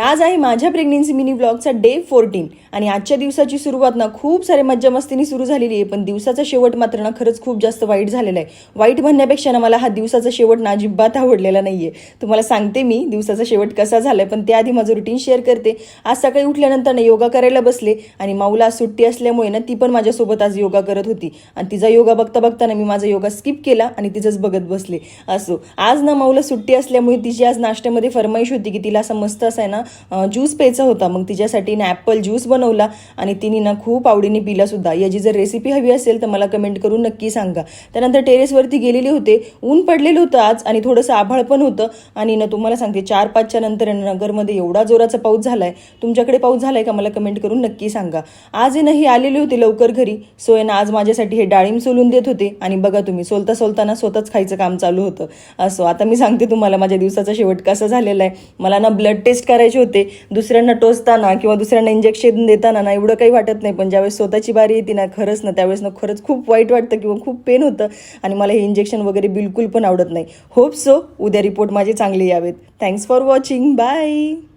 आज आहे माझ्या प्रेग्नेन्सी मिनी ब्लॉगचा डे 14 आणि आजच्या दिवसाची सुरुवात ना खूप सारे मज्जा मस्तीने सुरू झालेली आहे, पण दिवसाचा शेवट मात्र ना खरंच खूप जास्त वाईट झालेला आहे. वाईट म्हणण्यापेक्षा ना मला हा दिवसाचा शेवट ना अजिबात आवडलेला नाहीये. तुम्हाला सांगते मी दिवसाचा शेवट कसा झालाय, पण त्याआधी माझं रुटीन शेअर करते. आज सकाळी उठल्यानंतर ना योगा करायला बसले आणि माऊला आज सुट्टी असल्यामुळे ना ती पण माझ्यासोबत आज योगा करत होती आणि तिचा योगा बघता बघता ना मी माझा योगा स्किप केला आणि तिचंच बघत बसले. असो आज ना माऊला सुट्टी असल्यामुळे तिची आज नाश्त्यामध्ये फरमाईश होती की तिला असं मस्त असं आहे ना ज्यूस प्यायचा होता. मग तिच्यासाठी ना ॲपल ज्यूस बनवला आणि तिने ना खूप आवडीने पिला सुद्धा. याची जर रेसिपी हवी असेल तर मला कमेंट करून नक्की सांगा. त्यानंतर टेरेसवरती गेलेले होते, ऊन पडलेलं होतं आज आणि थोडंसं आभाळ पण होतं आणि ना तुम्हाला सांगते 4-5च्या नंतर नगरमध्ये एवढा जोराचा पाऊस झालाय. तुमच्याकडे पाऊस झालाय का मला कमेंट करून नक्की सांगा. आज ना ही आलेले होते लवकर घरी, सो ना आज माझ्यासाठी हे डाळिंब सोलून देत होते आणि बघा तुम्ही सोलता सोलताना स्वतःच खायचं काम चालू होतं. असो आता मी सांगते तुम्हाला माझ्या दिवसाचा शेवट कसा झालेला आहे. मला ना ब्लड टेस्ट करायचे होते. दुसऱ्यांना टोचताना किंवा दुसऱ्यांना इंजेक्शन देताना ना एवढं काही वाटत नाही, पण ज्यावेळेस स्वतःची बारी येते ना खरंच ना त्यावेळेस ना खरंच खूप वाईट वाटतं किंवा खूप पेन होतं आणि मला हे इंजेक्शन वगैरे बिलकुल पण आवडत नाही. होप सो उद्या रिपोर्ट माझे चांगले यावेत. Thanks for watching. बाय.